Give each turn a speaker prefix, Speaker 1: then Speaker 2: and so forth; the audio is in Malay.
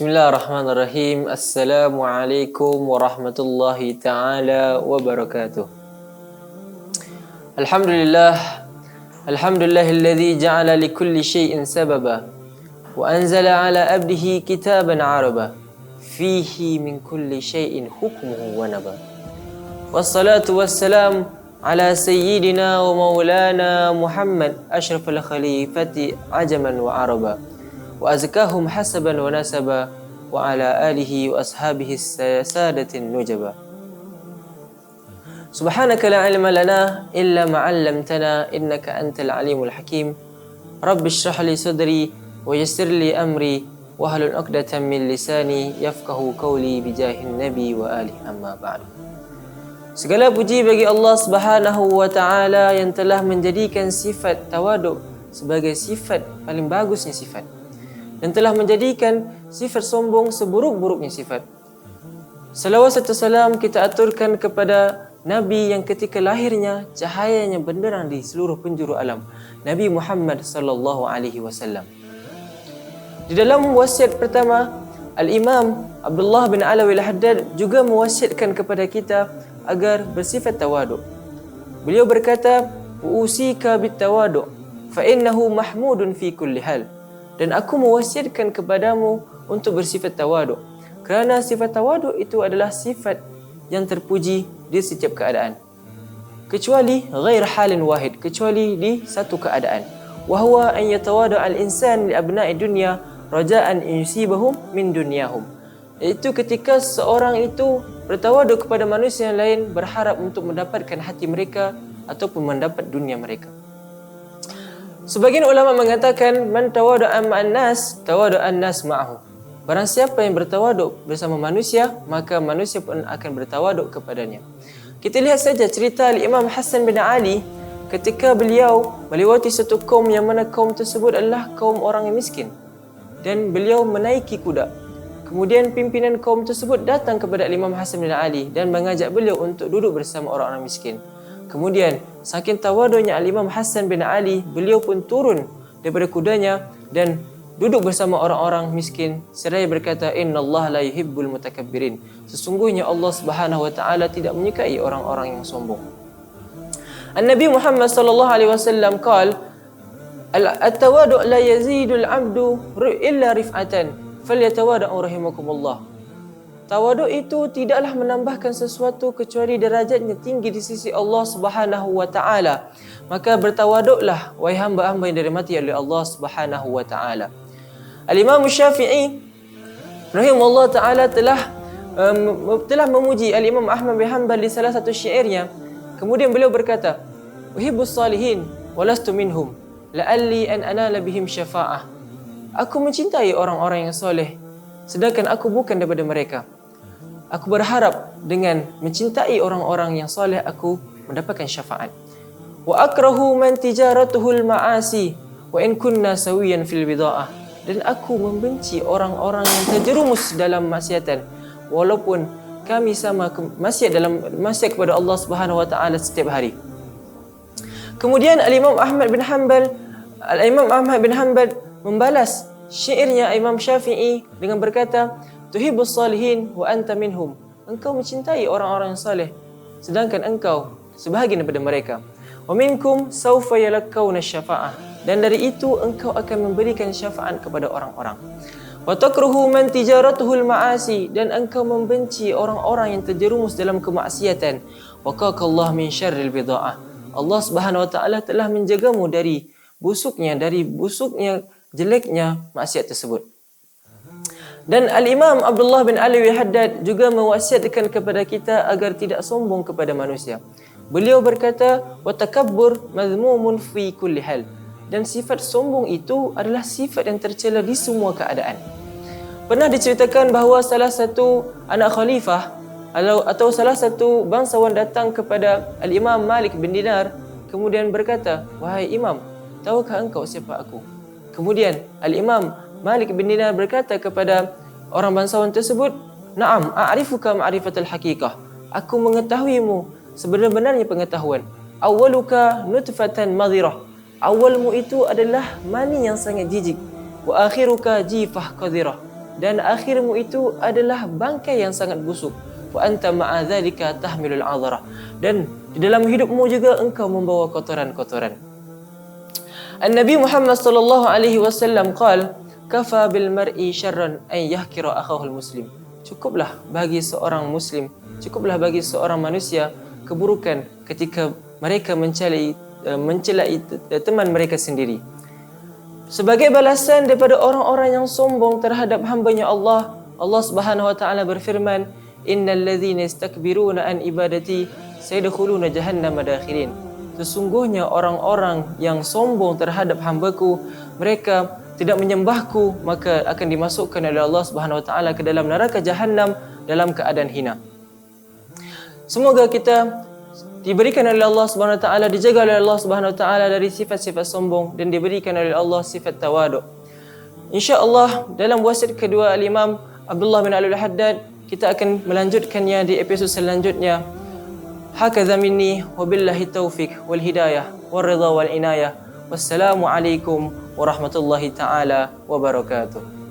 Speaker 1: Bismillahirrahmanirrahim. Assalamualaikum warahmatullahi ta'ala wabarakatuh. Alhamdulillah. Alhamdulillahilladzi ja'ala likulli syai'in sababa wa anzala ala abdihi kitaban araba fihi min kulli syai'in hukmuhu wa naba. Wassalatu wassalam ala sayyidina wa maulana Muhammad asyrafil khalifati ajaman wa araba wa azkahum hasaban wa nasaba wa ala alihi wa ashabihi sadatin nujaba. Subhanaka la ilma lana illa ma 'allamtana innaka antal alimul hakim. Rabbi shrah li sadri wa yassir li amri wa hlul 'uqdatam min lisani yafqahu qawli bijahin nabi wa alihi amma ba'du. Segala puji bagi Allah Subhanahu wa taala yang telah menjadikan sifat tawaduk sebagai sifat paling bagusnya sifat, dan telah menjadikan sifat sombong seburuk-buruknya sifat. Salawat serta salam kita aturkan kepada Nabi yang ketika lahirnya cahayanya benderang di seluruh penjuru alam, Nabi Muhammad sallallahu alaihi wasallam. Di dalam wasiat pertama, Al-Imam Abdullah bin Alawi Al-Haddad juga mewasiatkan kepada kita agar bersifat tawaduk. Beliau berkata, "Usika bit-tawaduk fa innahu mahmudun fi kulli hal." Dan aku mewasiatkan kepadamu untuk bersifat tawaduk, kerana sifat tawaduk itu adalah sifat yang terpuji di setiap keadaan, kecuali ghair halin wahid, kecuali di satu keadaan, wa huwa an yatawada al-insan li abna'i dunya raja'an yusibahum min dunyahum, iaitu ketika seorang itu bertawaduk kepada manusia yang lain berharap untuk mendapatkan hati mereka ataupun mendapat dunia mereka. Sebagian ulama mengatakan man tawadu'a ma'an nas tawadu'an nas ma'ahu. Barang siapa yang bertawaduk bersama manusia, maka manusia pun akan bertawaduk kepadanya. Kita lihat saja cerita Imam Hasan bin Ali ketika beliau melewati satu kaum yang mana kaum tersebut adalah kaum orang yang miskin, dan beliau menaiki kuda. Kemudian pimpinan kaum tersebut datang kepada Imam Hasan bin Ali dan mengajak beliau untuk duduk bersama orang-orang miskin. Kemudian saking tawaduknya Al-Imam Hasan bin Ali, beliau pun turun daripada kudanya dan duduk bersama orang-orang miskin seraya berkata, "Innallaha la yuhibbul mutakabbirin." Sesungguhnya Allah Subhanahu wa taala tidak menyukai orang-orang yang sombong. An-Nabi Muhammad sallallahu alaihi wasallam qaal, "At-tawadu' la yazidul 'abdu illa rif'atan, falyatawada'u rahimakumullah." Tawaduk itu tidaklah menambahkan sesuatu kecuali derajatnya tinggi di sisi Allah Subhanahu wa taala. Maka bertawaduklah wahai hamba-hamba yang dirahmati oleh Allah Subhanahu wa taala. Al-Imam Syafi'i rahimahullah taala telah memuji Al-Imam Ahmad bin Hanbal di salah satu syairnya. Kemudian beliau berkata, "Uhibbus salihin walastu minhum, la'alli an anala bihim syafa'ah." Aku mencintai orang-orang yang soleh, sedangkan aku bukan daripada mereka. Aku berharap dengan mencintai orang-orang yang soleh aku mendapatkan syafaat. Wa akrahu man tijaratuhul ma'asi wa in kunna sawiyan fil bida'ah. Dan aku membenci orang-orang yang terjerumus dalam maksiatan, walaupun kami sama maksiat kepada Allah Subhanahu wa taala setiap hari. Kemudian Al-Imam Ahmad bin Hanbal membalas syairnya Imam Syafi'i dengan berkata, "Tuhibbus salihin wa anta minhum." Engkau mencintai orang-orang yang saleh, sedangkan engkau sebahagian daripada mereka. "Wa minkum sawfa yalakkauna syafa'ah." Dan dari itu engkau akan memberikan syafaat kepada orang-orang. "Wa takruhu man tijaratuhul ma'asi." Dan engkau membenci orang-orang yang terjerumus dalam kemaksiatan. "Waqakallahu min syarril bida'ah." Allah Subhanahu wa taala telah menjagamu dari busuknya jeleknya maksiat tersebut. Dan Al-Imam Abdullah bin Alawi Al-Haddad juga mewasiatkan kepada kita agar tidak sombong kepada manusia. Beliau berkata, "Wa takabbur mazmumun fi kulli hal." Dan sifat sombong itu adalah sifat yang tercela di semua keadaan. Pernah diceritakan bahawa salah satu anak khalifah atau salah satu bangsawan datang kepada Al-Imam Malik bin Dinar, kemudian berkata, "Wahai Imam, tahukah engkau siapa aku?" Kemudian Al-Imam Malik bin Dinar berkata kepada orang bangsawan tersebut, "Na'am, a'rifuka ma'rifatal haqiqah." Aku mengetahuimu sebenar-benarnya pengetahuan. "Awwaluka nutfatan madhirah." Awalmu itu adalah mani yang sangat jijik. "Wa akhiruka jifah qadhirah." dan akhirmu itu adalah bangkai yang sangat busuk. Wa anta ma'a dzalika tahmilul 'adhara, dan di dalam hidupmu juga engkau membawa kotoran-kotoran. An-Nabi Muhammad sallallahu alaihi wasallam qala, kafa bil mar'i syarran an yahkira akhahul muslim. Cukuplah bagi seorang muslim, cukuplah bagi seorang manusia keburukan ketika mereka mencelai teman mereka sendiri. Sebagai balasan daripada orang-orang yang sombong terhadap hamba-Nya Allah, Allah Subhanahu wa taala berfirman, innal ladzina yastakbiruna an ibadati sayadkhuluna jahannama dakhirin. Sesungguhnya orang-orang yang sombong terhadap hamba-Ku, mereka tidak menyembahku, maka akan dimasukkan oleh Allah Subhanahu wa taala ke dalam neraka Jahannam dalam keadaan hina. Semoga kita diberikan oleh Allah Subhanahu wa taala, dijaga oleh Allah Subhanahu wa taala dari sifat-sifat sombong, dan diberikan oleh Allah sifat tawadu. Insya-Allah dalam wasiat kedua Al-Imam Abdullah bin Al-Haddad, kita akan melanjutkannya di episod selanjutnya. Hakadha minni wa billahi taufik wal hidayah wal ridha wal inayah. Wassalamu alaikum warahmatullahi taala wabarakatuh.